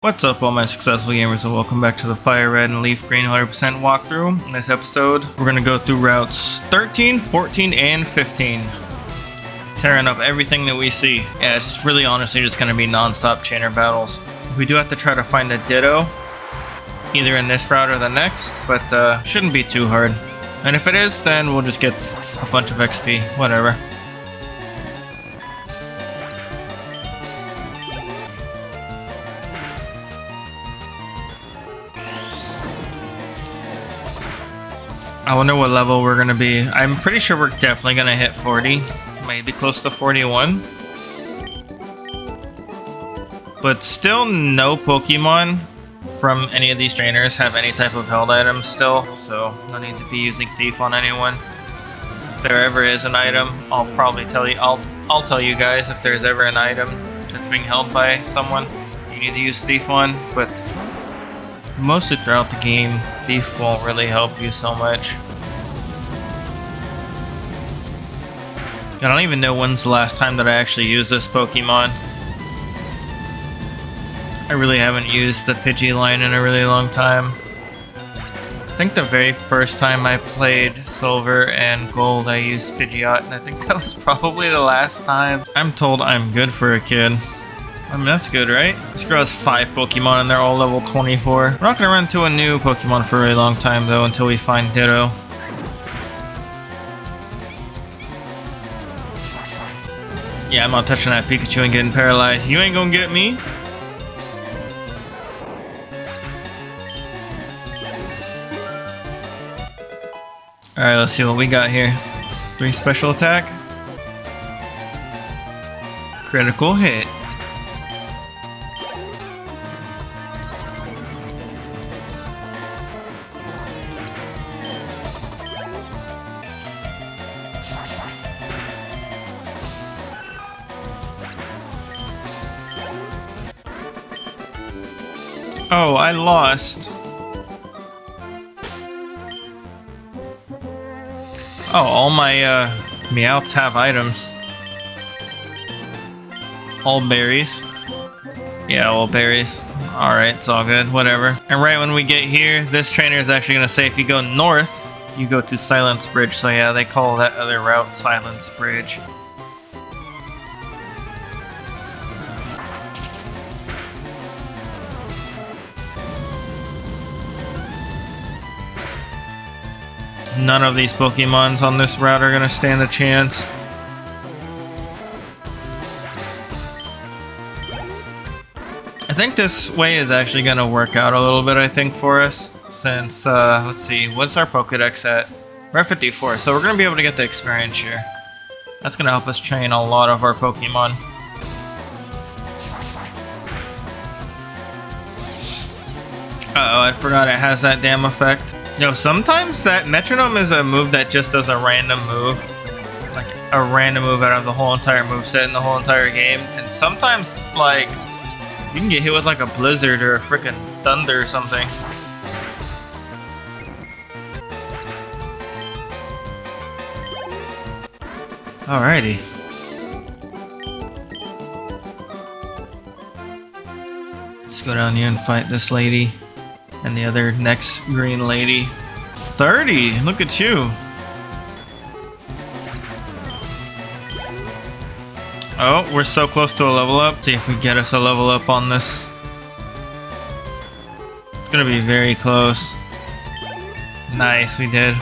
What's up all my successful gamers and welcome back to the Fire Red and Leaf Green 100% walkthrough. In this episode, we're going to go through routes 13, 14, and 15. Tearing up everything that we see. Yeah, it's really honestly just going to be non-stop chainer battles. We do have to try to find a Ditto, either in this route or the next, but shouldn't be too hard. And if it is, then we'll just get a bunch of XP, whatever. I wonder what level we're gonna be. I'm pretty sure we're definitely gonna hit 40, maybe close to 41. But still no Pokemon from any of these trainers have any type of held items still, so no need to be using Thief on anyone. If there ever is an item, I'll probably tell you, I'll tell you guys if there's ever an item that's being held by someone you need to use Thief on, but mostly throughout the game, Thief won't really help you so much. I don't even know when's the last time that I actually used this Pokemon. I really haven't used the Pidgey line in a really long time. I think the very first time I played Silver and Gold I used Pidgeotto, and I think that was probably the last time. I'm told I'm good for a kid. I mean, that's good, right? This girl has 5 Pokemon and they're all level 24. We're not going to run into a new Pokemon for a really long time, though, until we find Ditto. Yeah, I'm not touching that Pikachu and getting paralyzed. You ain't gonna get me. Alright, let's see what we got here. 3 special attack. Critical hit. Oh, I lost. Oh, all my Meowths have items. All berries. Yeah, all berries. Alright, it's all good, whatever. And right when we get here, this trainer is actually going to say if you go north, you go to Silence Bridge. So yeah, they call that other route Silence Bridge. None of these Pokemons on this route are going to stand a chance. I think this way is actually going to work out a little bit, I think, for us. Since, let's see, what's our Pokedex at? We're at 54, so we're going to be able to get the experience here. That's going to help us train a lot of our Pokemon. Uh-oh, I forgot it has that damn effect. Yo, sometimes that Metronome is a move that just does a random move. Like, a random move out of the whole entire moveset in the whole entire game. And sometimes, like, you can get hit with, like, a blizzard or a freaking thunder or something. Alrighty. Let's go down here and fight this lady. And the other next green lady. 30! Look at you! Oh, we're so close to a level up. See if we get us a level up on this. It's gonna be very close. Nice, we did.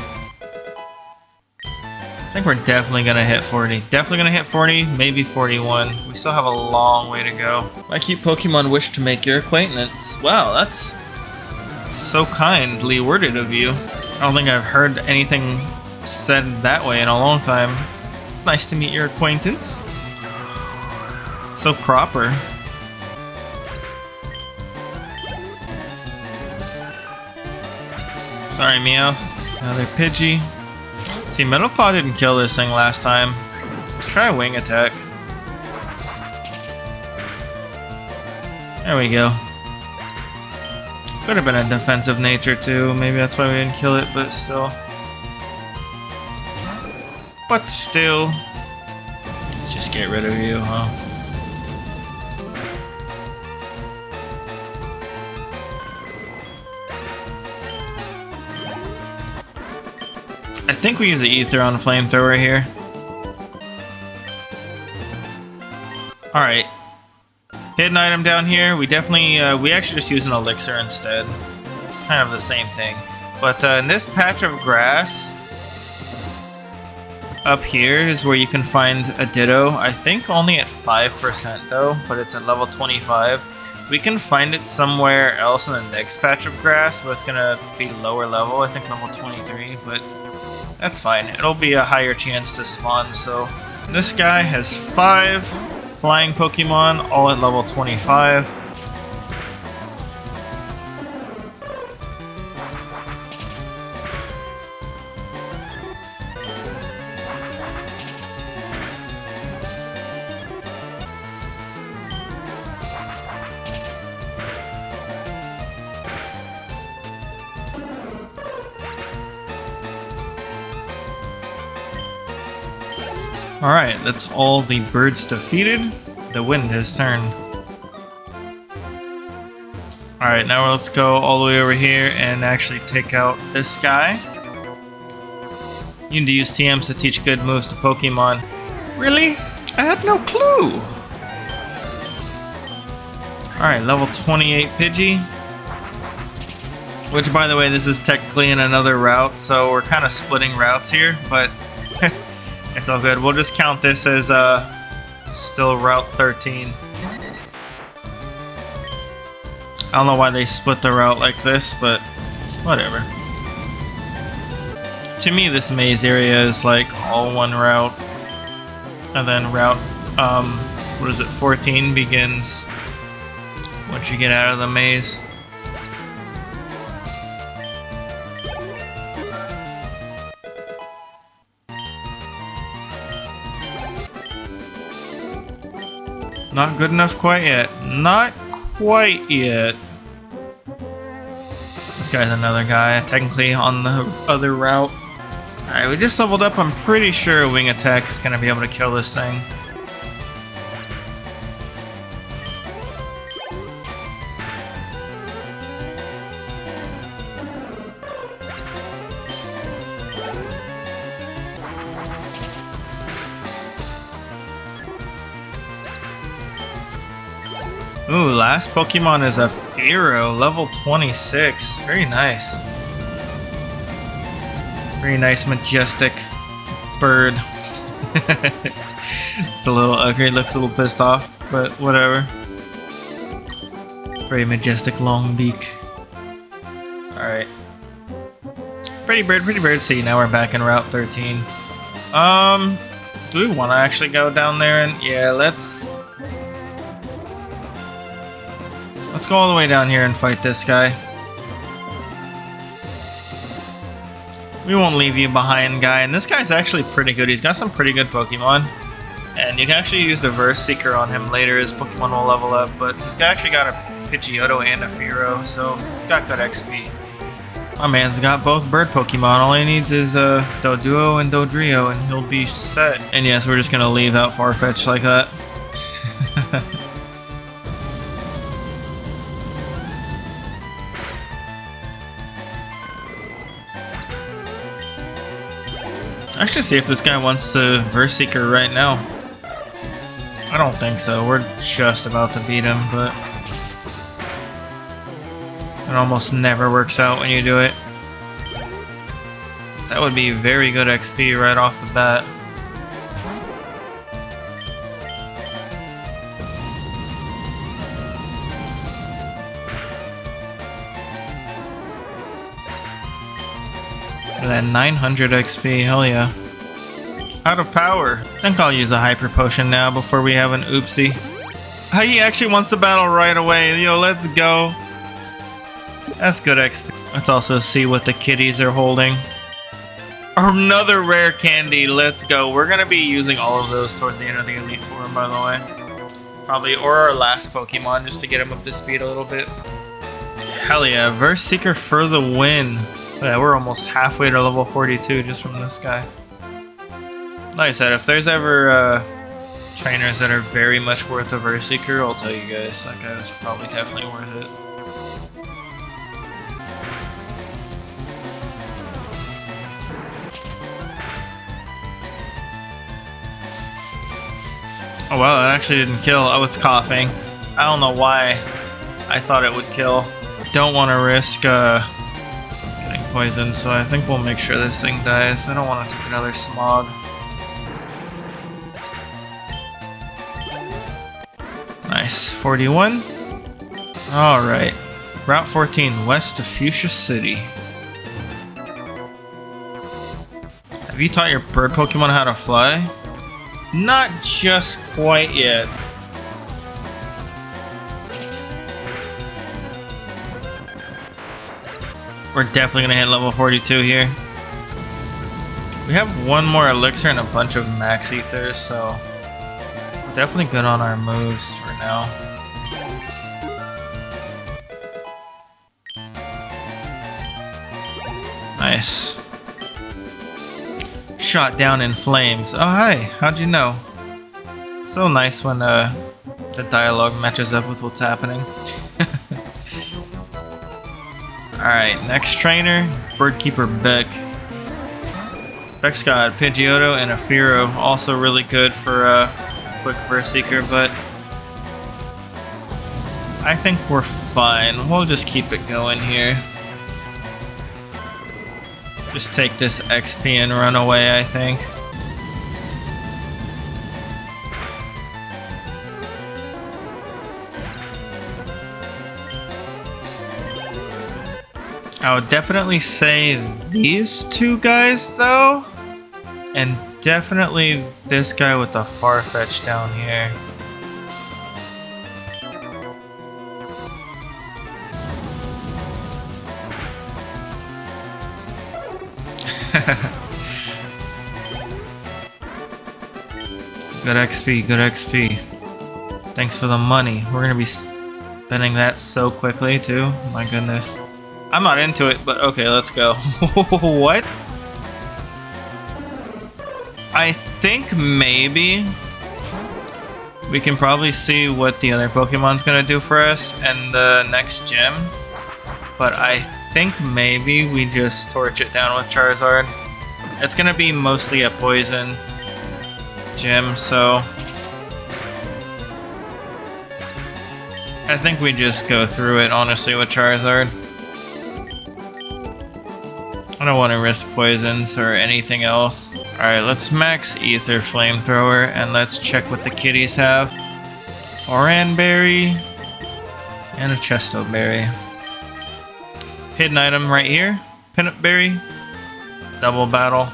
I think we're definitely gonna hit 40. Definitely gonna hit 40, maybe 41. We still have a long way to go. My cute Pokemon wish to make your acquaintance. Wow, that's so kindly worded of you. I don't think I've heard anything said that way in a long time. It's nice to meet your acquaintance. It's so proper. Sorry, Meowth. Another Pidgey. See, Metal Claw didn't kill this thing last time. Let's try a wing attack. There we go. Could have been a defensive nature too, maybe that's why we didn't kill it, but still. Let's just get rid of you, huh? I think we use the Ether on Flamethrower here. Alright. Hidden item down here. We definitely, we actually just use an Elixir instead. Kind of the same thing. But in this patch of grass, up here is where you can find a Ditto. I think only at 5% though, but it's at level 25. We can find it somewhere else in the next patch of grass, but it's gonna be lower level, I think level 23, but that's fine. It'll be a higher chance to spawn, so this guy has 5 flying Pokemon, all at level 25. Alright, that's all the birds defeated. The wind has turned. Alright, now let's go all the way over here and actually take out this guy. You need to use TMs to teach good moves to Pokemon. Really? I had no clue! Alright, level 28 Pidgey. Which, by the way, this is technically in another route, so we're kind of splitting routes here, but it's all good. We'll just count this as still Route 13. I don't know why they split the route like this, but whatever. To me, this maze area is like all one route. And then route, what is it, 14 begins once you get out of the maze. Not good enough quite yet. Not quite yet. This guy's another guy, technically on the other route. Alright, we just leveled up. I'm pretty sure Wing Attack is going to be able to kill this thing. Ooh, last Pokemon is a Fearow, level 26. Very nice. Very nice, majestic bird. It's a little ugly, looks a little pissed off, but whatever. Very majestic long beak. Alright. Pretty bird. See, now we're back in Route 13. Do we want to actually go down there and... yeah, let's go all the way down here and fight this guy. We won't leave you behind, guy. And this guy's actually pretty good. He's got some pretty good Pokemon. And you can actually use the Verse Seeker on him later. His Pokemon will level up. But he's actually got a Pidgeotto and a Fearow, so he's got good XP. My man's got both bird Pokemon. All he needs is Doduo and Dodrio, and he'll be set. And yes, we're just going to leave out Farfetch'd like that. Actually, see if this guy wants to Verse Seeker right now. I don't think so. We're just about to beat him, but it almost never works out when you do it. That would be very good XP right off the bat. That 900 XP, hell yeah. Out of power. I think I'll use a Hyper Potion now before we have an oopsie. He actually wants to battle right away. Yo, let's go. That's good XP. Let's also see what the kitties are holding. Another rare candy, let's go. We're gonna be using all of those towards the end of the Elite Four, by the way. Probably, or our last Pokemon, just to get him up to speed a little bit. Hell yeah, Verse Seeker for the win. Yeah, we're almost halfway to level 42 just from this guy. Like I said, if there's ever trainers that are very much worth a Verse Seeker, I'll tell you guys. That guy's probably definitely worth it. Oh well, it actually didn't kill. I was coughing. I don't know why I thought it would kill. Don't want to risk getting poisoned, so I think we'll make sure this thing dies. I don't want to take another smog. Nice. 41. Alright. Route 14, west of Fuschia City. Have you taught your bird Pokemon how to fly? Not just quite yet. We're definitely gonna hit level 42 here. We have one more elixir and a bunch of max ethers, so we're definitely good on our moves for now. Nice. Shot down in flames. Oh hi, how'd you know? So nice when the dialogue matches up with what's happening. Alright, next trainer, Birdkeeper Beck. Beck's got Pidgeotto and a Fearow, also really good for quick Verse Seeker, but I think we're fine. We'll just keep it going here. Just take this XP and run away, I think. I would definitely say these two guys, though. And definitely this guy with the Farfetch down here. Good XP, good XP. Thanks for the money. We're gonna be spending that so quickly, too. My goodness. I'm not into it, but okay, let's go. What? I think maybe we can probably see what the other Pokemon's gonna do for us in the next gym. But I think maybe we just torch it down with Charizard. It's gonna be mostly a poison gym, so I think we just go through it honestly with Charizard. I don't want to risk poisons or anything else. Alright, let's max Ether Flamethrower and let's check what the kitties have. Oranberry and a Chesto Berry. Hidden item right here. Peanut Berry. Double battle.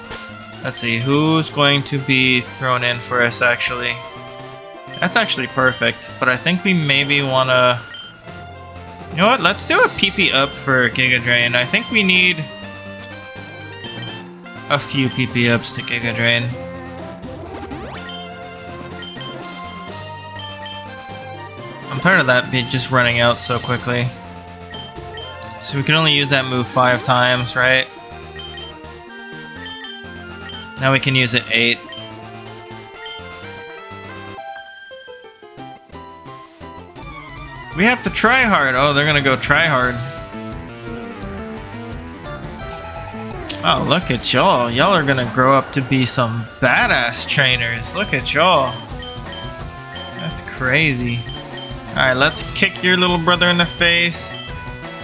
Let's see, who's going to be thrown in for us actually? That's actually perfect, but I think we maybe want to... You know what, let's do a PP up for Giga Drain. I think we need a few PP ups to Giga Drain. I'm tired of that bit just running out so quickly. So we can only use that move 5 times, right? Now we can use it 8. We have to try hard. Oh, they're gonna go try hard. Oh, look at y'all. Y'all are gonna grow up to be some badass trainers. Look at y'all. That's crazy. Alright, let's kick your little brother in the face.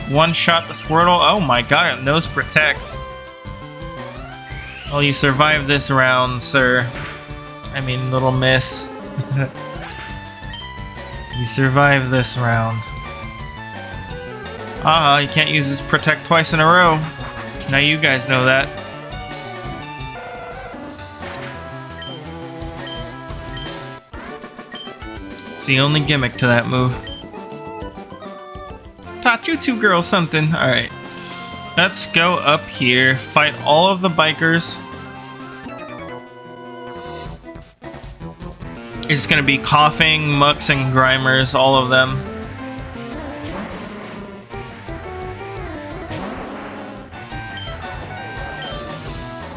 One shot the Squirtle. Oh my god, Nose Protect. Well, you survived this round, sir. I mean, little miss. You survived this round. Ah, you can't use this Protect twice in a row. Now you guys know that. It's the only gimmick to that move. Taught you two girls something. Alright. Let's go up here, fight all of the bikers. It's gonna be Coughing, Mucks, and Grimers, all of them.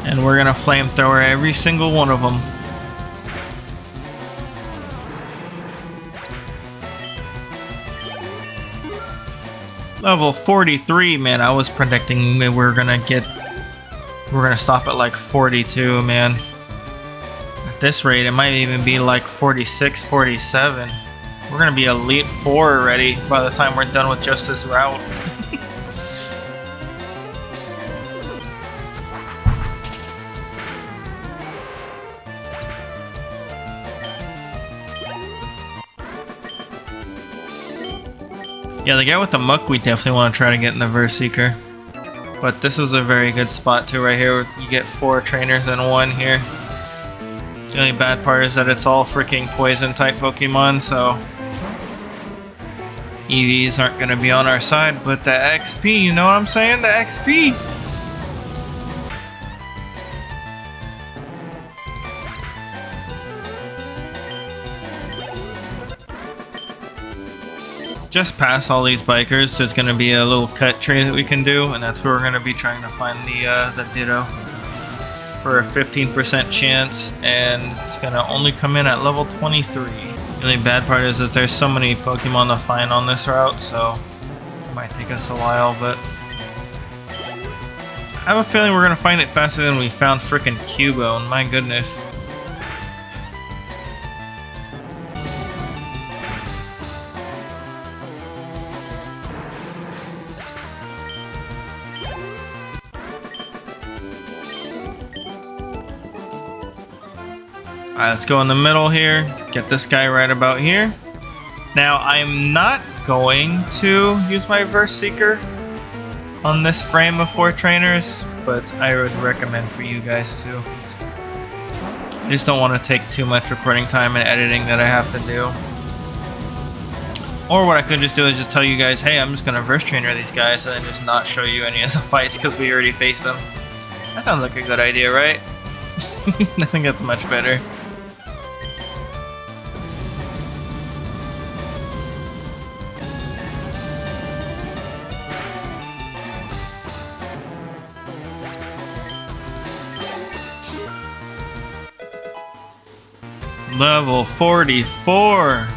And we're gonna Flamethrower every single one of them. Level 43, man, I was predicting that we're gonna stop at like 42, man. this rate, it might even be like 46, 47. We're gonna be Elite 4 already by the time we're done with just this route. Yeah, the guy with the muck we definitely want to try to get in the Verse Seeker. But this is a very good spot too, right here. You get 4 trainers in one here. The only bad part is that it's all freaking poison type Pokemon, so EVs aren't going to be on our side, but the XP, you know what I'm saying? The XP! Just past all these bikers, there's going to be a little cut tree that we can do, and that's where we're going to be trying to find the Ditto for a 15% chance, and it's going to only come in at level 23. The only bad part is that there's so many Pokemon to find on this route, so it might take us a while, but I have a feeling we're going to find it faster than we found frickin' Cubone, my goodness. Alright, let's go in the middle here. Get this guy right about here. Now, I'm not going to use my Verse Seeker on this frame of 4 trainers, but I would recommend for you guys to. I just don't want to take too much recording time and editing that I have to do. Or what I could just do is just tell you guys, hey, I'm just going to Verse Trainer these guys and then just not show you any of the fights because we already faced them. That sounds like a good idea, right? I think that's much better. Level 44,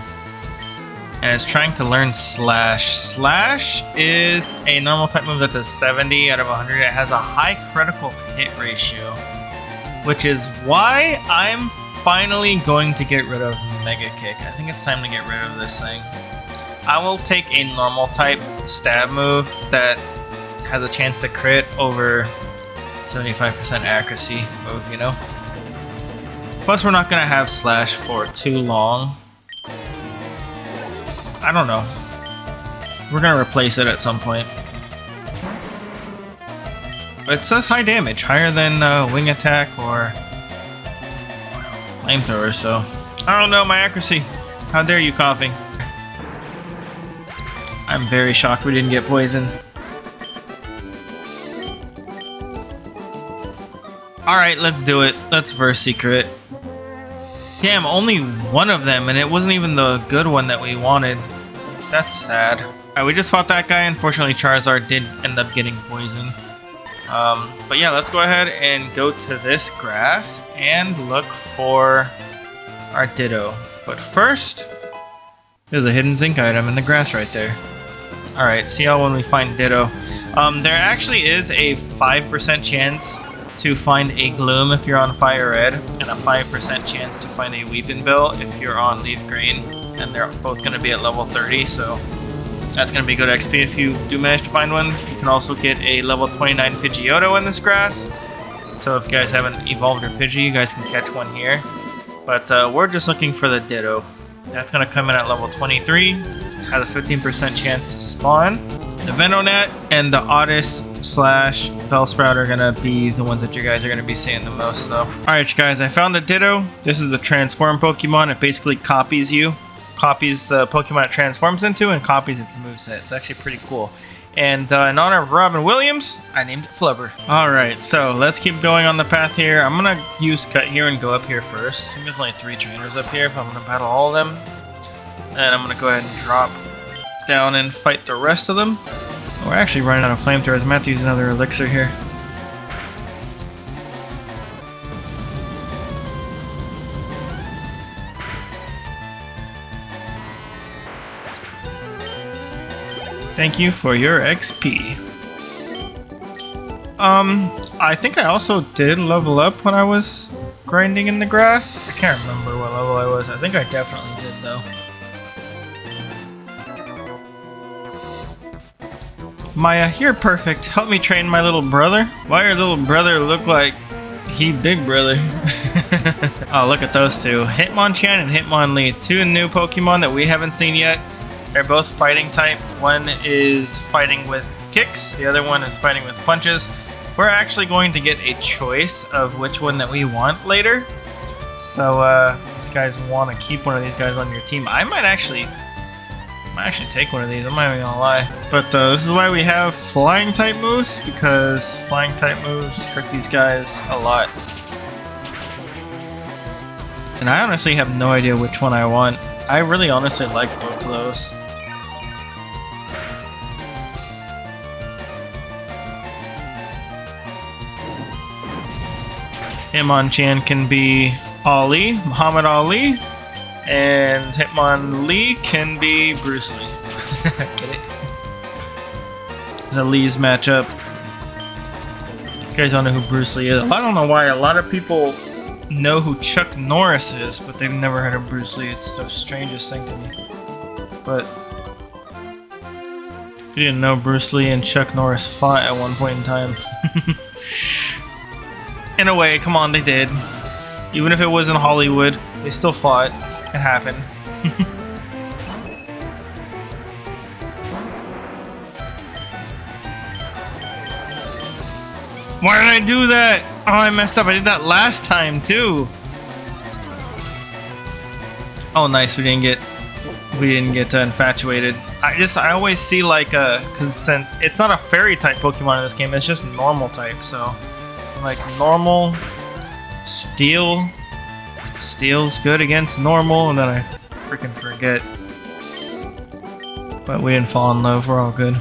and it's trying to learn Slash. Slash is a normal type move that's a 70 out of 100. It has a high critical hit ratio, which is why I'm finally going to get rid of Mega Kick. I think it's time to get rid of this thing. I will take a normal type stab move that has a chance to crit over 75% accuracy move, you know? Plus, we're not going to have Slash for too long. I don't know. We're going to replace it at some point. It says high damage, higher than Wing Attack or Flamethrower, so I don't know my accuracy. How dare you, Coughing? I'm very shocked we didn't get poisoned. Alright, let's do it. Let's Verse Seeker it. Damn, only one of them, and it wasn't even the good one that we wanted. That's sad. Alright, we just fought that guy. Unfortunately, Charizard did end up getting poisoned. But yeah, let's go ahead and go to this grass and look for our Ditto. But first, there's a hidden zinc item in the grass right there. Alright, see how when we find Ditto. There actually is a 5% chance to find a Gloom if you're on Fire Red, and a 5% chance to find a Weepinbell if you're on Leaf Green, and they're both going to be at level 30, so that's going to be good XP if you do manage to find one. You can also get a level 29 Pidgeotto in this grass, so if you guys haven't evolved your Pidgey, you guys can catch one here. But we're just looking for the Ditto. That's going to come in at level 23, has a 15% chance to spawn. The Venonat and the Oddish slash Bellsprout are going to be the ones that you guys are going to be seeing the most, though. Alright, you guys, I found the Ditto. This is a transform Pokemon. It basically copies the Pokemon it transforms into and copies its moveset. It's actually pretty cool. And in honor of Robin Williams, I named it Flubber. Alright, so let's keep going on the path here. I'm going to use Cut here and go up here first. I think there's only 3 trainers up here, but I'm going to battle all of them. And I'm going to go ahead and drop down and fight the rest of them. We're actually running out of flamethrowers. I'm going to have to use another elixir here. Thank you for your XP. I think I also did level up when I was grinding in the grass. I can't remember what level I was. I think I definitely did though. Maya, you're perfect. Help me train my little brother. Why your little brother look like he big brother? Oh, look at those two. Hitmonchan and Hitmonlee. Two new Pokemon that we haven't seen yet. They're both fighting type. One is fighting with kicks. The other one is fighting with punches. We're actually going to get a choice of which one that we want later. So if you guys want to keep one of these guys on your team, I might actually take one of these. I'm not even gonna lie. But this is why we have flying type moves, because flying type moves hurt these guys a lot. And I honestly have no idea which one I want. I really honestly like both of those. Hitmonchan can be Ali, Muhammad Ali, and Hitmonlee can be Bruce Lee. Get it? The Lees match up. You guys don't know who Bruce Lee is. I don't know why a lot of people know who Chuck Norris is, but they've never heard of Bruce Lee. It's the strangest thing to me. But if you didn't know, Bruce Lee and Chuck Norris fought at one point in time. In a way, come on, they did. Even if it was in Hollywood, they still fought. It happened. Why did I do that? Oh, I messed up. I did that last time too. Oh, nice. We didn't get infatuated. I always see like because since it's not a fairy type Pokemon in this game, it's just normal type. So like normal, steel. Steel's good against normal, and then I freaking forget. But we didn't fall in love. We're all good.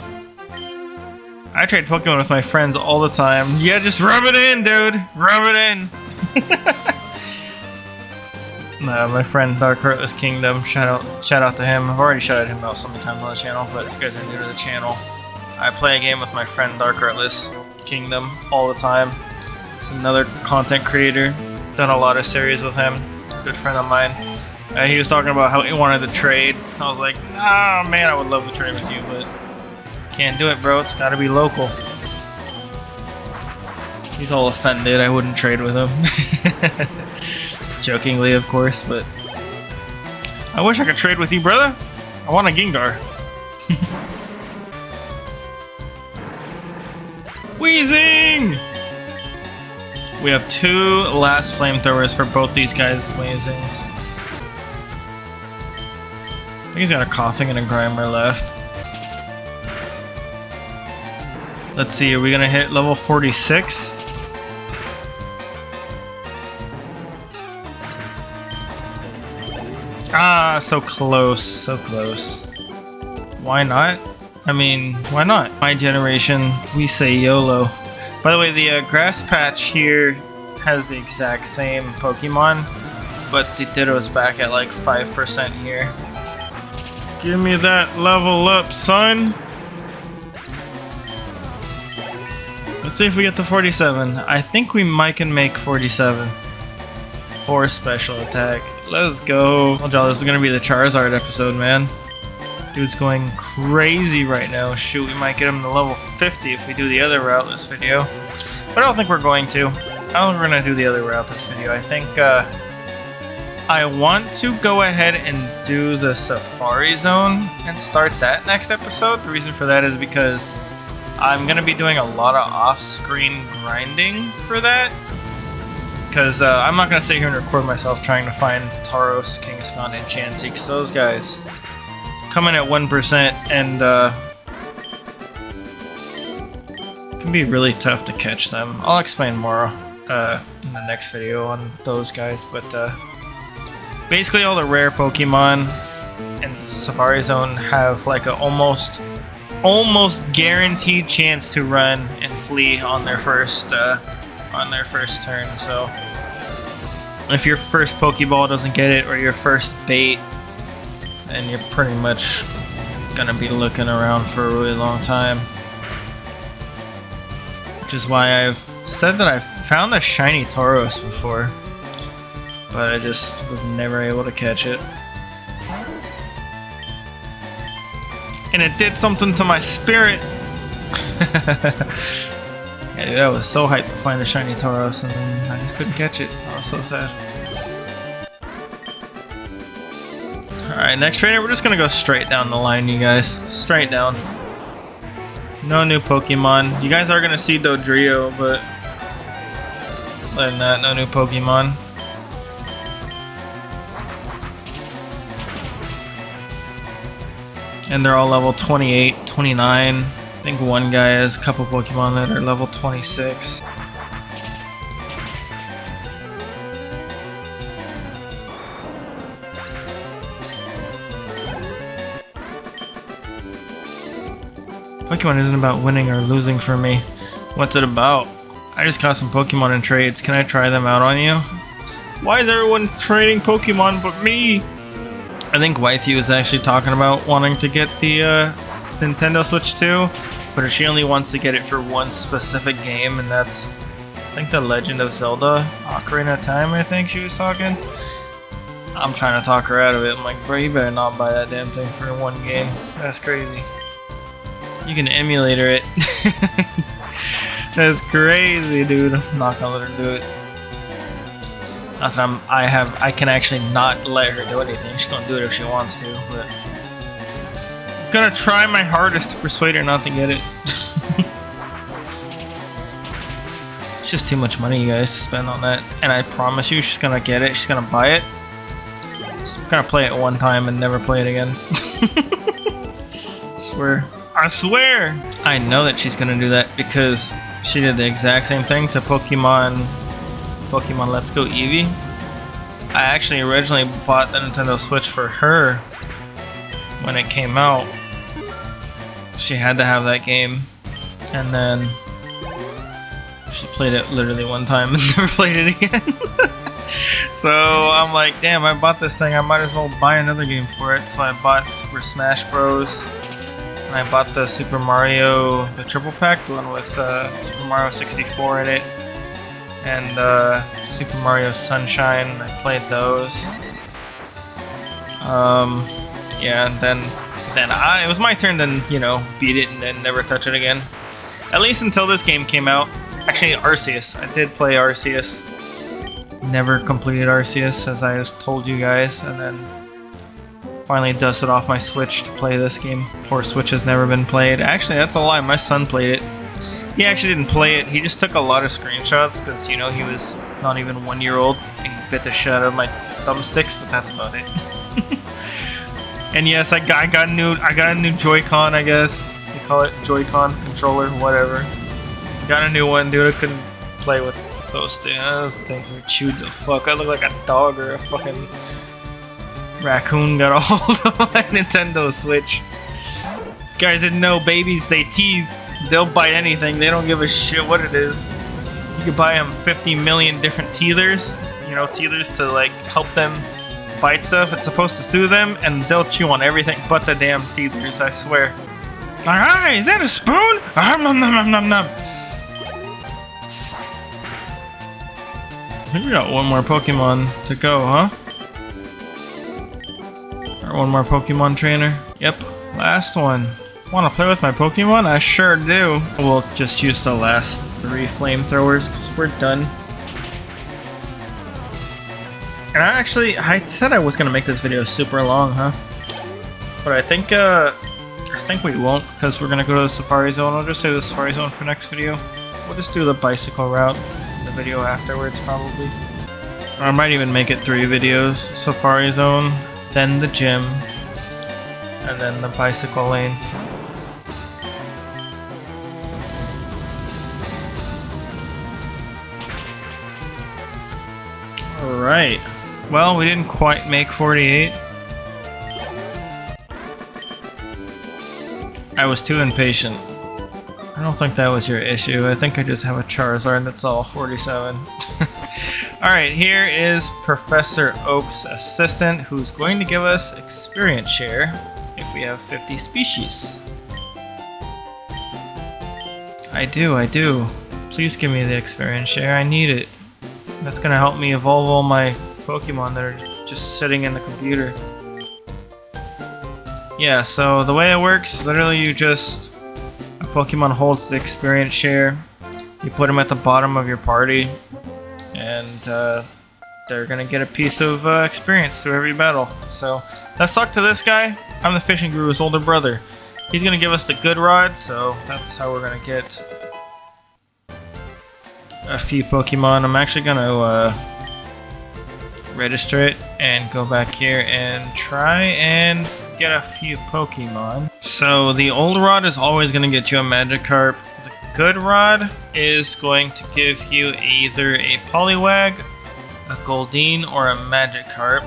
I trade Pokemon with my friends all the time. Yeah, just rub it in, dude. Rub it in. Nah, my friend Dark Heartless Kingdom. Shout out to him. I've already shouted him out so many times on the channel, but if you guys are new to the channel, I play a game with my friend Dark Heartless Kingdom all the time. He's another content creator. Done a lot of series with him. Good friend of mine. He was talking about how he wanted to trade. I was like, nah, man, I would love to trade with you, but can't do it, bro. It's gotta be local. He's all offended I wouldn't trade with him. Jokingly, of course, but I wish I could trade with you, brother. I want a Gengar. Wheezing! We have two last flamethrowers for both these guys' Weezings. I think he's got a Coughing and a Grimer left. Let's see, are we gonna hit level 46? Ah, so close, so close. Why not? I mean, why not? My generation, we say YOLO. By the way, the grass patch here has the exact same Pokemon, but the Ditto's back at like 5% here. Give me that level up, son! Let's see if we get to 47. I think we might can make 47. For special attack. Let's go. Oh, this is gonna be the Charizard episode, man. Dude's going crazy right now. Shoot, we might get him to level 50 if we do the other route this video. But I don't think we're going to. I don't think we're gonna do the other route this video. I think I want to go ahead and do the Safari Zone and start that next episode. The reason for that is because I'm gonna be doing a lot of off-screen grinding for that. Because I'm not gonna sit here and record myself trying to find Tauros, Kangaskhan, and Chansey, because those guys come in at 1% and can be really tough to catch them. I'll explain more in the next video on those guys, but basically all the rare Pokemon in the Safari Zone have like a almost guaranteed chance to run and flee on their first turn. So if your first Pokeball doesn't get it, or your first bait, then you're pretty much gonna be looking around for a really long time. Which is why I've said that I've found a shiny Tauros before. but I just was never able to catch it. And it did something to my spirit. Yeah, dude, I was so hyped to find a shiny Tauros, and then I just couldn't catch it. I was so sad. Alright, next trainer, we're just gonna go straight down the line, you guys. Straight down. No new Pokemon. You guys are gonna see Dodrio, but other than that, no new Pokemon. And they're all level 28, 29. I think one guy has a couple Pokemon that are level 26. Pokemon isn't about winning or losing for me. What's it about? I just caught some Pokemon in trades. Can I try them out on you? Why is everyone trading Pokemon but me? I think Waifu is actually talking about wanting to get the Nintendo Switch 2, but she only wants to get it for one specific game, and that's, I think, The Legend of Zelda Ocarina of Time, I think she was talking. I'm trying to talk her out of it. I'm like, bro, you better not buy that damn thing for one game. That's crazy. You can emulator it. That's crazy, dude. I'm not gonna let her do it. Not that I can actually not let her do anything. She's gonna do it if she wants to, but I'm gonna try my hardest to persuade her not to get it. It's just too much money, you guys, to spend on that. And I promise you, she's gonna get it. She's gonna buy it. She's gonna play it one time and never play it again. I swear! I know that she's gonna do that because she did the exact same thing to Pokemon Let's Go Eevee. I actually originally bought the Nintendo Switch for her when it came out. She had to have that game, and then she played it literally one time and never played it again. So I'm like, damn, I bought this thing, I might as well buy another game for it. So I bought Super Smash Bros. And I bought the Super Mario, the triple pack, the one with Super Mario 64 in it, and Super Mario Sunshine. I played those. Yeah, and then it was my turn to, you know, beat it and then never touch it again. At least until this game came out. Actually, Arceus. I did play Arceus. Never completed Arceus, as I just told you guys, and then finally dusted off my Switch to play this game. Poor Switch has never been played. Actually, that's a lie. My son played it. He actually didn't play it. He just took a lot of screenshots because, you know, he was not even 1 year old and he bit the shit out of my thumbsticks, but that's about it. And yes, I got a new Joy-Con, I guess. They call it Joy-Con controller, whatever. Got a new one, dude. I couldn't play with those things. Those things were chewed the fuck. I look like a dog or a fucking raccoon got a hold of my Nintendo Switch. You guys didn't know babies, they teeth. They'll bite anything. They don't give a shit what it is. You could buy them 50 million different teethers. You know, teethers to like help them bite stuff. It's supposed to soothe them, and they'll chew on everything but the damn teethers, I swear. Alright, is that a spoon? Nom nom nom nom nom. I think we got one more Pokemon to go, huh? Or one more Pokemon trainer. Yep, last one. Want to play with my Pokemon? I sure do. We'll just use the last 3 flamethrowers because we're done. And I said I was gonna make this video super long, huh? But I think we won't because we're gonna go to the Safari Zone. I'll just save the Safari Zone for next video. We'll just do the bicycle route in the video afterwards, probably. Or I might even make it 3 videos: Safari Zone, then the gym, and then the bicycle lane. Alright. Well, we didn't quite make 48. I was too impatient. I don't think that was your issue. I think I just have a Charizard that's all 47. Alright, here is Professor Oak's assistant, who's going to give us experience share if we have 50 species. I do. Please give me the experience share. I need it. That's gonna help me evolve all my Pokemon that are just sitting in the computer. Yeah, so the way it works, literally a Pokemon holds the experience share. You put them at the bottom of your party, and they're gonna get a piece of experience through every battle. So let's talk to this guy. I'm the fishing guru's older brother. He's gonna give us the good rod, so that's how we're gonna get a few Pokemon. I'm actually gonna register it and go back here and try and get a few Pokemon. So the old rod is always gonna get you a Magikarp. The good rod is going to give you either a Poliwag, a Goldeen, or a Magikarp.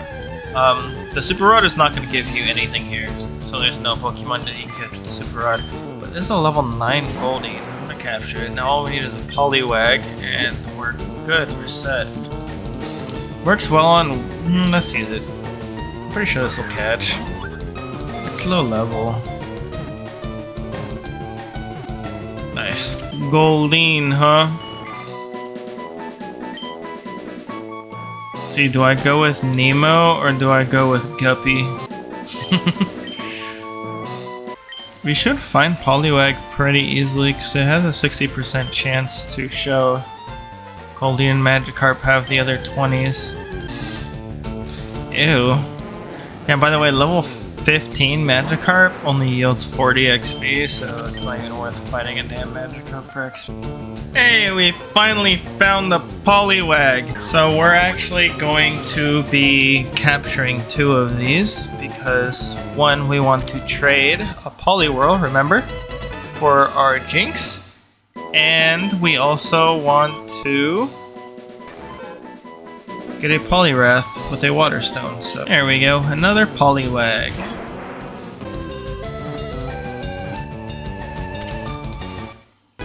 The Super Rod is not going to give you anything here, so there's no Pokemon that you can catch with the Super Rod. But this is a level 9 Goldeen. I'm going to capture it. Now all we need is a Poliwag, and we're good. We're set. Works well on... let's use it. I'm pretty sure this will catch. It's low level. Nice. Goldeen, huh? See, do I go with Nemo or do I go with Guppy? We should find Poliwag pretty easily because it has a 60% chance to show Goldeen and Magikarp have the other 20s. Ew. Yeah, by the way, level 15 Magikarp only yields 40 XP, so it's not even worth fighting a damn Magikarp for XP. Hey, we finally found the Poliwag! So we're actually going to be capturing 2 of these, because one, we want to trade a Poliwhirl, remember? For our Jynx. And we also want to get a Poliwrath with a Water Stone. So there we go, another Poliwag.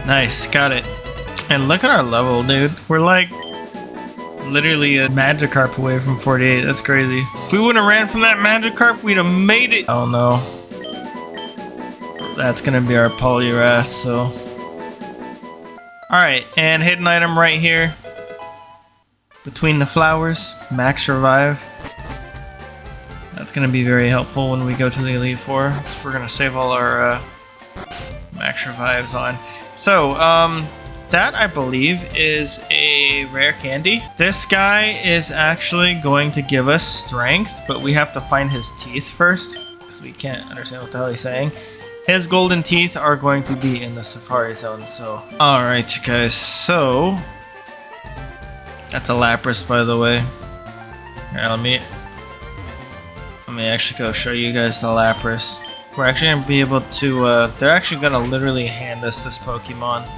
Nice, got it. And look at our level, dude. We're like literally a Magikarp away from 48. That's crazy. If we wouldn't have ran from that Magikarp, we'd have made it. Oh no. That's gonna be our Poliwrath, so. Alright, and hidden item right here. Between the flowers, Max Revive. That's gonna be very helpful when we go to the Elite Four. So we're gonna save all our Max Revives on. So, that I believe is a rare candy. This guy is actually going to give us strength, but we have to find his teeth first because we can't understand what the hell he's saying. His golden teeth are going to be in the Safari Zone, so. Alright, you guys, so. That's a Lapras, by the way. Here, let me actually go show you guys the Lapras. We're actually going to be able to, they're actually going to literally hand us this Pokemon.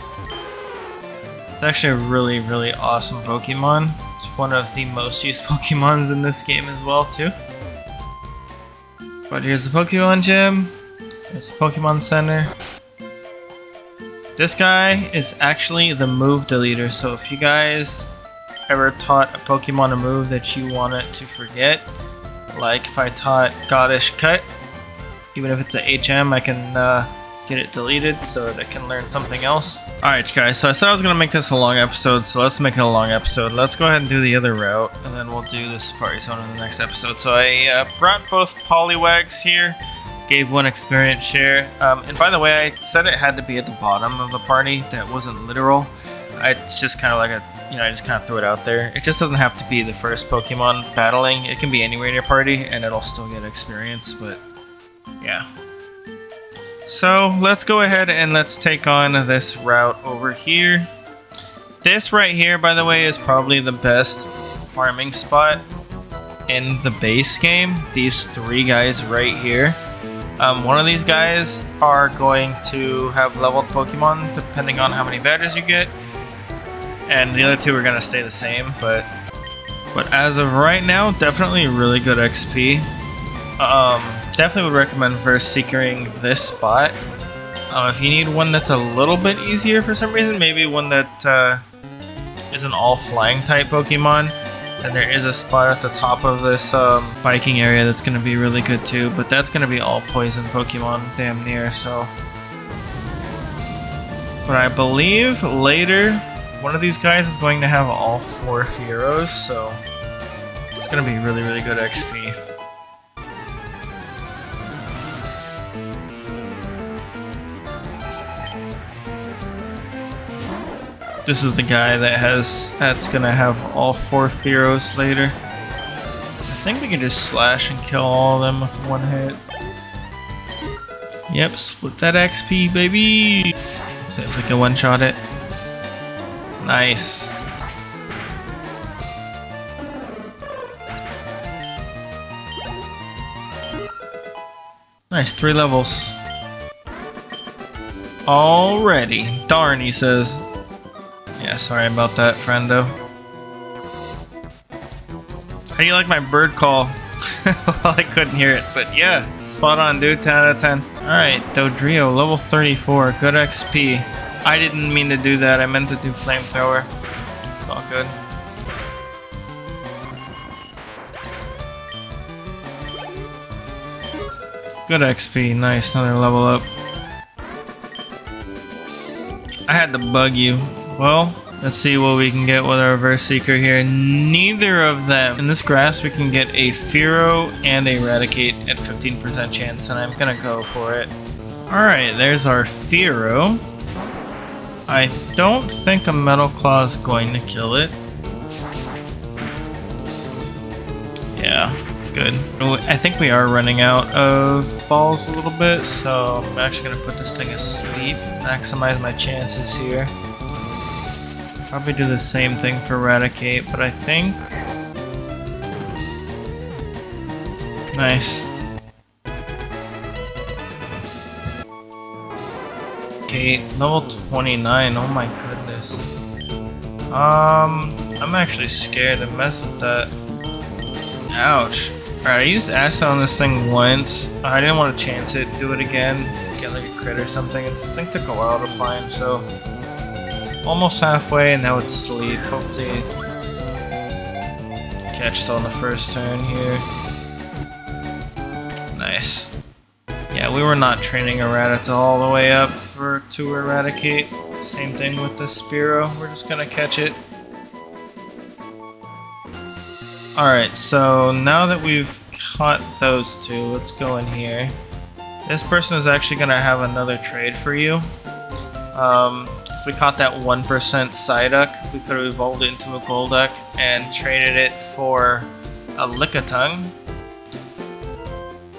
It's actually a really, really awesome Pokemon. It's one of the most used Pokemons in this game as well, too. But here's the Pokemon Gym. It's the Pokemon Center. This guy is actually the move deleter, so if you guys ever taught a Pokemon a move that you want it to forget, like if I taught Oddish Cut, even if it's a HM, I can get it deleted so that it can learn something else. Alright guys, so I said I was going to make this a long episode, so let's make it a long episode. Let's go ahead and do the other route, and then we'll do the Safari Zone in the next episode. So I brought both Poliwags here, gave one experience share, and by the way, I said it had to be at the bottom of the party. That wasn't literal. It's just kind of like a, I just kind of threw it out there. It just doesn't have to be the first Pokemon battling. It can be anywhere in your party, and it'll still get experience, but yeah. So let's go ahead and let's take on this route over here. This right here, by the way, is probably the best farming spot in the base game. These 3 guys right here. One of these guys are going to have leveled Pokemon depending on how many badges you get. And the other 2 are going to stay the same, but as of right now, definitely really good XP. Definitely would recommend first securing this spot. If you need one that's a little bit easier for some reason, maybe one that is an all-flying type Pokemon, then there is a spot at the top of this biking area that's going to be really good too, but that's going to be all poison Pokemon damn near, so. But I believe later, one of these guys is going to have all 4 Fearos, so It's gonna be really, really good XP. This is the guy that's gonna have all 4 Fearos later. I think we can just slash and kill all of them with one hit. Yep, split that XP, baby! Let's see if we can one-shot it. Nice. Nice, 3 levels. Already. Darn, he says. Yeah, sorry about that, friendo. How do you like my bird call? Well, I couldn't hear it, but yeah, spot on, dude. 10 out of 10. Alright, Dodrio, level 34. Good XP. I didn't mean to do that. I meant to do Flamethrower. It's all good. Good XP. Nice. Another level up. I had to bug you. Well, let's see what we can get with our Reverse Seeker here. Neither of them. In this grass, we can get a Fearow and a Eradicate at 15% chance, and I'm gonna go for it. Alright, there's our Fearow. I don't think a Metal Claw is going to kill it. Yeah, good. I think we are running out of balls a little bit, so I'm actually gonna put this thing asleep, maximize my chances here. Probably do the same thing for Eradicate, but I think... Nice. Okay, level 29, oh my goodness. I'm actually scared to mess with that. Ouch. Alright, I used Acid on this thing once. I didn't want to chance it, do it again, get like a crit or something. This thing took a while to find, so... Almost halfway, and now it's asleep. Hopefully catch it on the first turn here. Nice. Yeah, we were not training a Rattata all the way up to Eradicate. Same thing with the Spearow. We're just gonna catch it. Alright, so now that we've caught those two, let's go in here. This person is actually gonna have another trade for you. If we caught that 1% Psyduck, we could have evolved it into a Golduck and traded it for a Lickitung.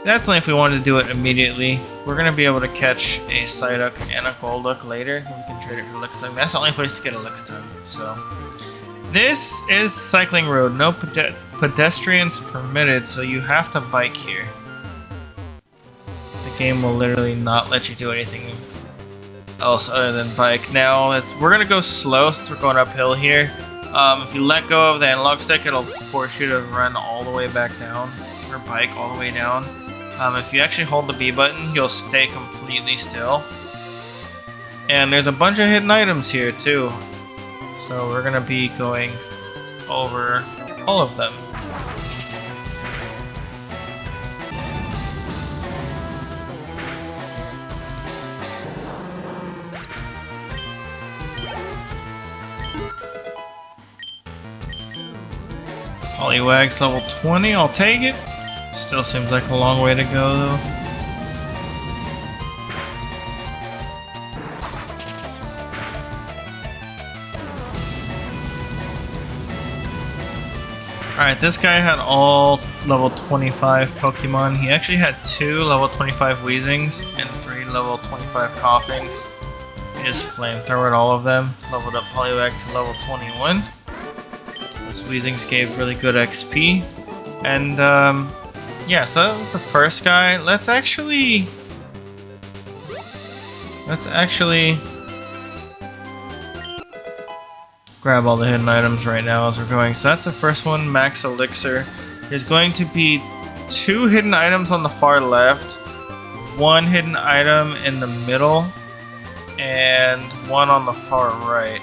That's only if we wanted to do it immediately. We're going to be able to catch a Psyduck and a Golduck later. We can trade it for Lickitung. That's the only place to get a Lickitung. So, this is Cycling Road. No pedestrians permitted, so you have to bike here. The game will literally not let you do anything else other than bike. Now we're gonna go slow since we're going uphill here. If you let go of the analog stick, it'll force you to run all the way back down, or bike all the way down. If you actually hold the B button, you'll stay completely still. And there's a bunch of hidden items here too, so we're gonna be going over all of them. Poliwag's level 20, I'll take it. Still seems like a long way to go though. Alright, this guy had all level 25 Pokemon. He actually had 2 level 25 Weezings and 3 level 25 Coughings. He just flamethrowered all of them. Leveled up Poliwag to level 21. Those Weezings gave really good XP. And yeah, so that was the first guy. Let's actually grab all the hidden items right now as we're going. So that's the first one, Max Elixir. There's going to be 2 hidden items on the far left, 1 hidden item in the middle, and 1 on the far right.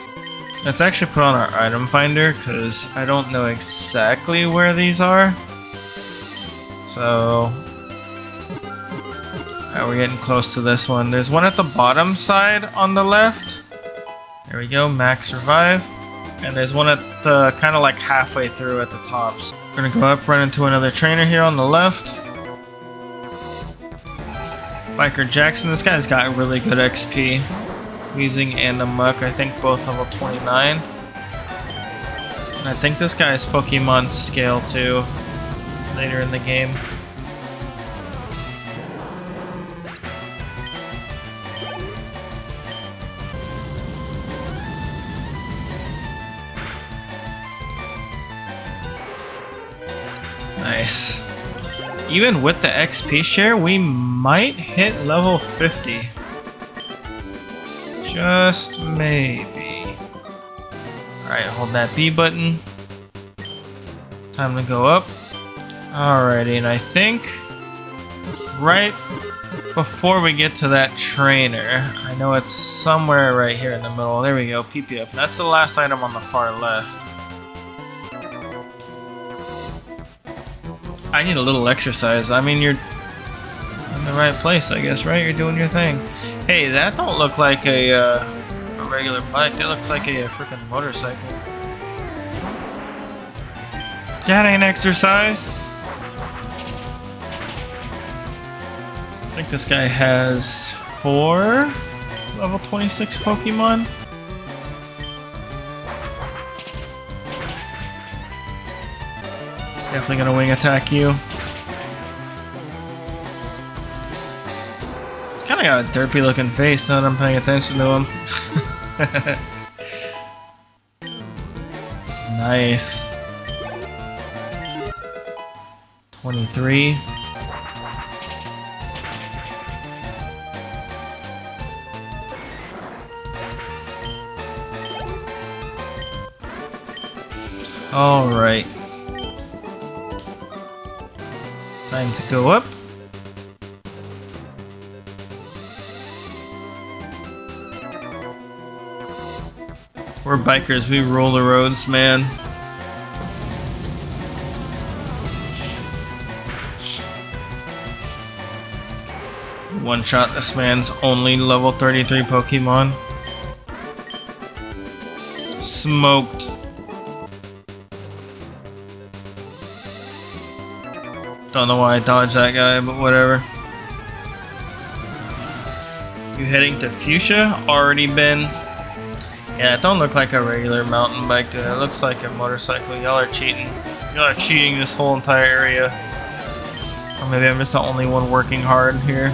Let's actually put on our item finder because I don't know exactly where these are. So we're getting close to this one. There's one at the bottom side on the left. There we go, Max Revive. And there's one at the kind of like halfway through at the top. We're gonna go up, run into another trainer here on the left. Biker Jackson, this guy's got really good XP. Weezing and a Muck, I think both level 29. And I think this guy's Pokemon scale too, later in the game. Nice. Even with the XP share, we might hit level 50. Just maybe. Alright, hold that B button. Time to go up. Alrighty, and I think right before we get to that trainer, I know it's somewhere right here in the middle. There we go, PP up. That's the last item on the far left. I need a little exercise. I mean, you're in the right place, I guess, right? You're doing your thing. Hey, that don't look like a regular bike. That looks like a freaking motorcycle. That ain't exercise. I think this guy has 4 level 26 Pokemon. Definitely gonna wing attack you. It's kinda got a derpy looking face now that I'm paying attention to him. Nice. 23. Alright. Time to go up. We're bikers, we roll the roads, man. One shot this man's only level 33 Pokemon. Smoked. Don't know why I dodged that guy, but whatever. You heading to Fuschia? Already been. Yeah, it don't look like a regular mountain bike, dude. It looks like a motorcycle. Y'all are cheating. Y'all are cheating this whole entire area. Or maybe I'm just the only one working hard here.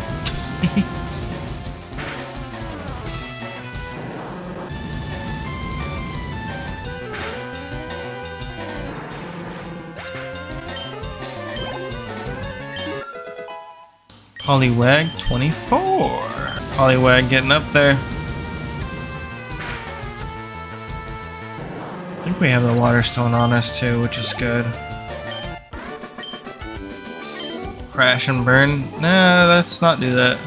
Poliwag 24. Poliwag getting up there. I think we have the Water Stone on us too, which is good. Crash and burn. Nah, let's not do that.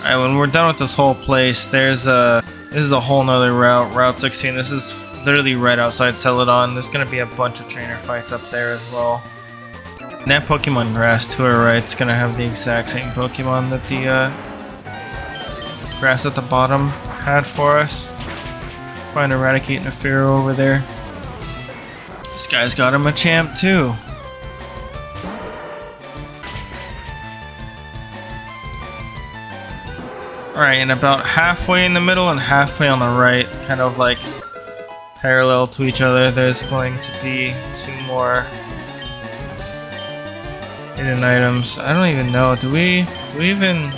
Alright, when we're done with this whole place, this is a whole nother route, Route 16. This is literally right outside Celadon. There's gonna be a bunch of trainer fights up there as well. And that Pokemon grass to our right is gonna have the exact same Pokemon that the grass at the bottom had for us. Find Eradicate and a Pharaoh over there. This guy's got him a champ too. Alright, and about halfway in the middle and halfway on the right, kind of like parallel to each other, there's going to be 2 more hidden items. I don't even know. Do we even?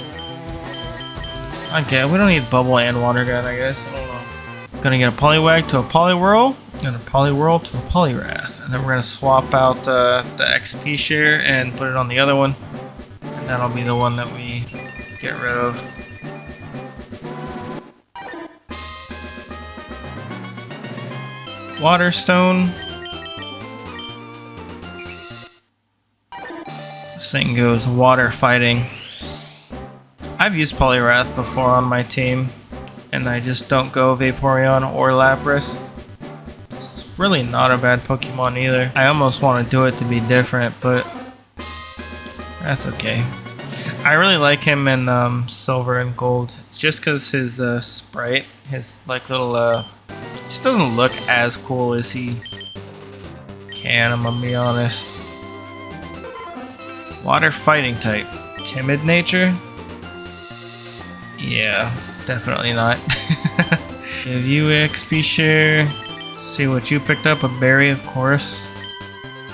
Okay, we don't need bubble and water gun, I guess. I don't know. Gonna get a Poliwag to a Poliwhirl, and a Poliwhirl to a Poliwrath, and then we're gonna swap out the XP share and put it on the other one, and that'll be the one that we get rid of. Water Stone. This thing goes water fighting. I've used Poliwrath before on my team, and I just don't go Vaporeon or Lapras. It's really not a bad Pokemon either. I almost want to do it to be different, but that's okay. I really like him in silver and gold. It's just because his sprite, his like little just doesn't look as cool as he can, I'm gonna be honest. Water fighting type. Timid nature? Yeah, definitely not. Give you XP share. See what you picked up. A berry, of course.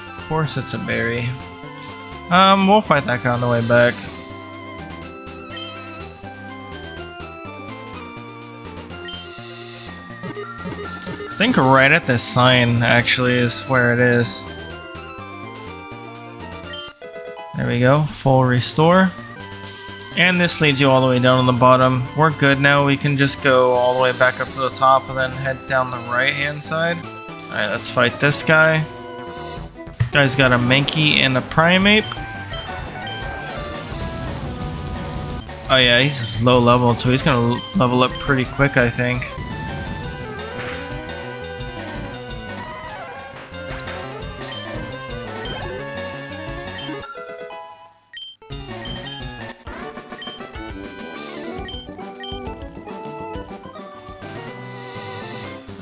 Of course it's a berry. We'll fight that guy on the way back. I think right at this sign actually is where it is. There we go, full restore. And this leads you all the way down on the bottom. We're good now, we can just go all the way back up to the top and then head down the right hand side. Alright, let's fight this guy. Guy's got a Mankey and a Primeape. Oh yeah, he's low level, so he's gonna level up pretty quick, I think.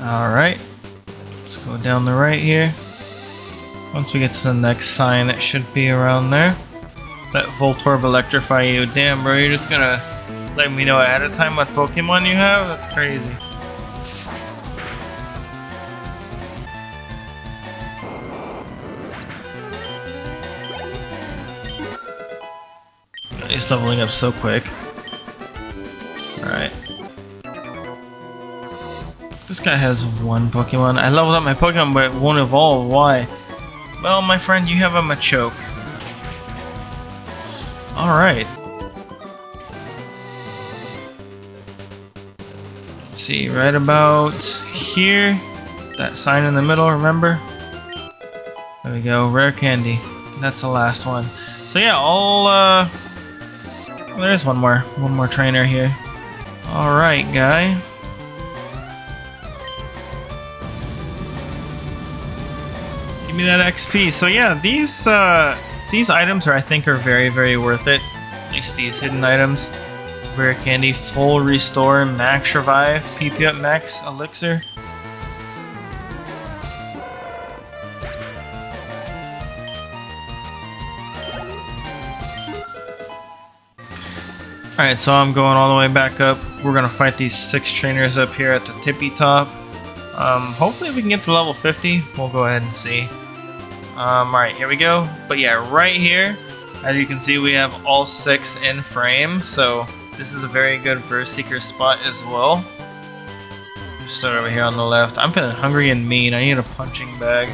Alright, let's go down the right here. Once we get to the next sign, it should be around there. Let Voltorb electrify you. Damn, bro, you're just gonna let me know ahead of time what Pokemon you have? That's crazy. He's leveling up so quick. Alright. This guy has one Pokemon. I leveled up my Pokemon, but it won't evolve. Why? Well, my friend, you have a Machoke. Alright. Let's see, right about here. That sign in the middle, remember? There we go, rare candy. That's the last one. So yeah, well, there's one more trainer here. Alright, guy. Give me that XP. So yeah, these items I think are very, very worth it. At least these hidden items. Rare candy, full restore, max revive, PP up max elixir. Alright, so I'm going all the way back up. We're gonna fight these 6 trainers up here at the tippy top. Hopefully we can get to level 50. We'll go ahead and see. Alright, here we go. But yeah, right here, as you can see, we have all 6 in frame, so this is a very good Verse Seeker spot as well. Start over here on the left. I'm feeling hungry and mean. I need a punching bag.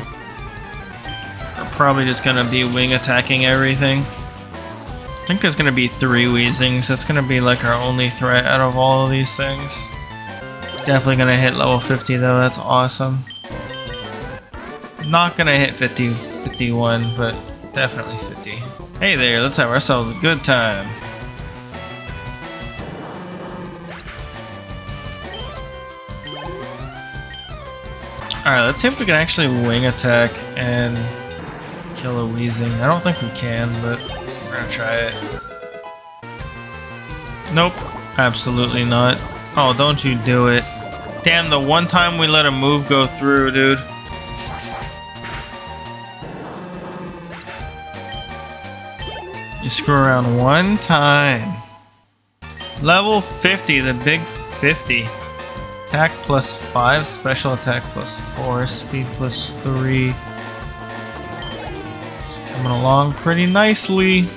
We're probably just gonna be wing attacking everything. I think there's gonna be 3 Weezings. That's gonna be like our only threat out of all of these things. Definitely gonna hit level 50 though. That's awesome. Not gonna hit 50, 51, but definitely 50. Hey there, let's have ourselves a good time. Alright, let's see if we can actually wing attack and kill a Weezing. I don't think we can, but we're gonna try it. Nope, absolutely not. Oh, don't you do it. Damn, the one time we let a move go through, dude. You screw around one time. Level 50, the big 50. Attack plus 5, special attack plus 4, speed plus 3. It's coming along pretty nicely.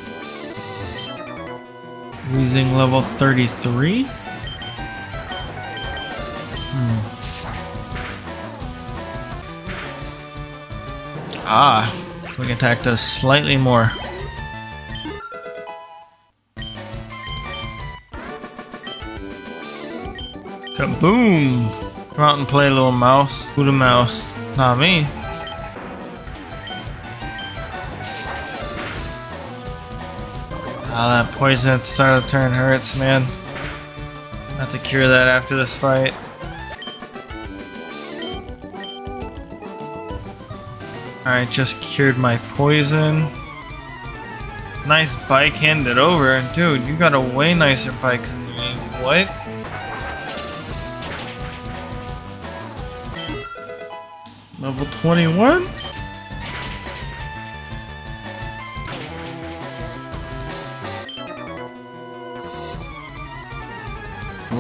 Weezing level 33. Ah, we can attack us slightly more. Kaboom! Come out and play, little mouse. Who the mouse? Not me. Ah, that poison at the start of the turn hurts, man. I have to cure that after this fight. Alright, just cured my poison. Nice bike handed over. Dude, you got a way nicer bike than me. What? Level 21?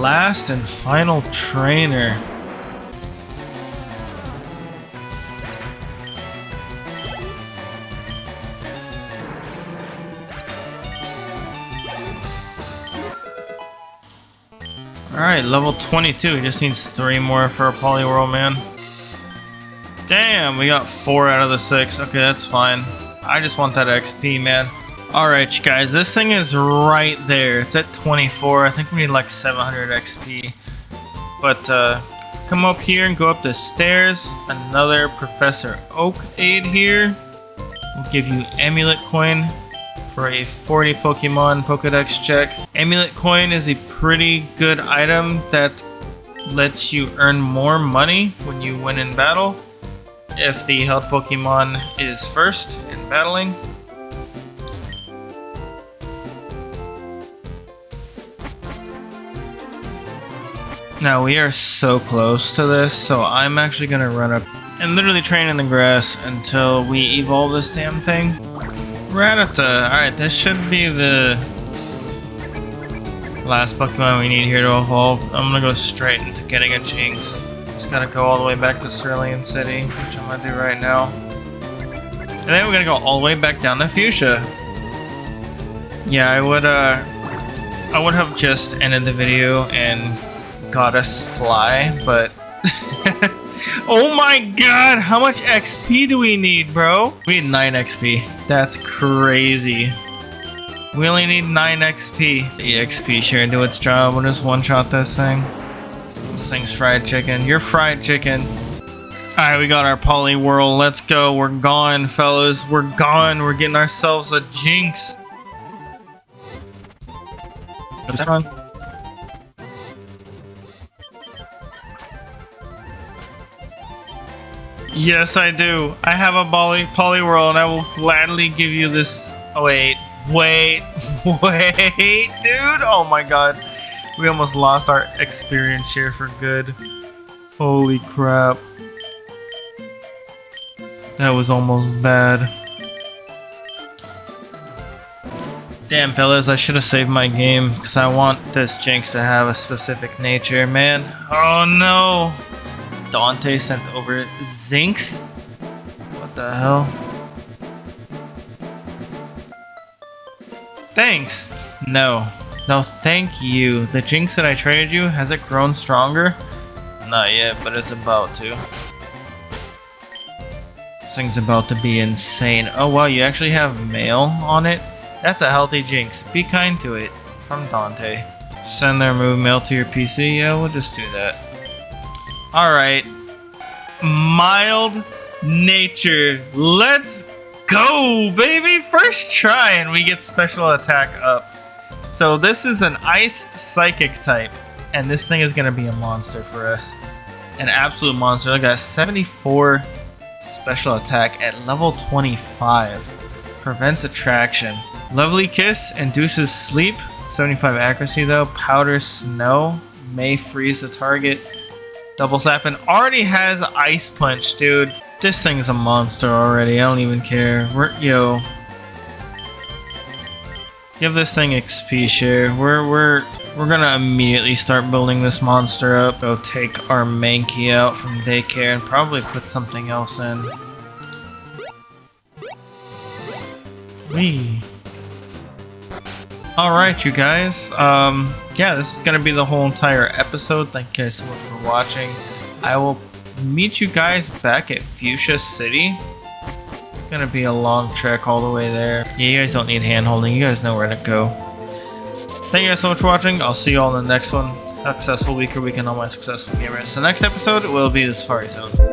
Last and final trainer. Alright, level 22. He just needs 3 more for a Poliwag, man. Damn, we got 4 out of the 6. Okay, that's fine. I just want that XP, man. Alright, you guys, this thing is right there. It's at 24. I think we need like 700 XP. But, come up here and go up the stairs. Another Professor Oak aid here. We'll give you Amulet Coin for a 40 Pokemon Pokedex check. Amulet Coin is a pretty good item that lets you earn more money when you win in battle if the held Pokemon is first in battling. Now we are so close to this, so I'm actually gonna run up and literally train in the grass until we evolve this damn thing. Rattata. Alright, this should be the last Pokemon we need here to evolve. I'm gonna go straight into getting a Jynx. Just gotta go all the way back to Cerulean City, which I'm gonna do right now. And then we're gonna go all the way back down to Fuschia. Yeah, I would have just ended the video and got us fly, but oh my god, how much XP do we need, bro? We need 9 XP. That's crazy. We only need 9 XP. The XP sure do its job. We'll just one-shot this thing. This thing's fried chicken. You're fried chicken. Alright, we got our Poliwag. Let's go. We're gone, fellas. We're gone. We're getting ourselves a Jynx. Is that on? Yes, I do. I have a Poliwag, and I will gladly give you this. Oh, wait, dude. Oh my god. We almost lost our experience here for good. Holy crap. That was almost bad. Damn, fellas, I should have saved my game because I want this Jynx to have a specific nature, man. Oh no. Dante sent over Zinx? What the hell? Thanks. No. No, thank you. The Jynx that I traded you, has it grown stronger? Not yet, but it's about to. This thing's about to be insane. Oh wow, you actually have mail on it? That's a healthy Jynx. Be kind to it. From Dante. Send their move mail to your PC? Yeah, we'll just do that. Alright. Mild nature. Let's go, baby! First try and we get special attack up. So this is an ice psychic type. And this thing is going to be a monster for us. An absolute monster. Look at 74 special attack at level 25. Prevents attraction. Lovely Kiss induces sleep. 75 accuracy though. Powder Snow may freeze the target. Double Slap and already has Ice Punch, dude. This thing's a monster already. I don't even care. Yo. Give this thing XP share. We're gonna immediately start building this monster up. Go take our Mankey out from daycare and probably put something else in. Wee. Alright, you guys. Yeah, this is gonna be the whole entire episode. Thank you guys so much for watching. I will meet you guys back at Fuschia City. It's gonna be a long trek all the way there. Yeah, you guys don't need hand holding. You guys know where to go. Thank you guys so much for watching. I'll see you all in the next one. Successful week or weekend, all my successful gamers. The next episode will be the Safari Zone.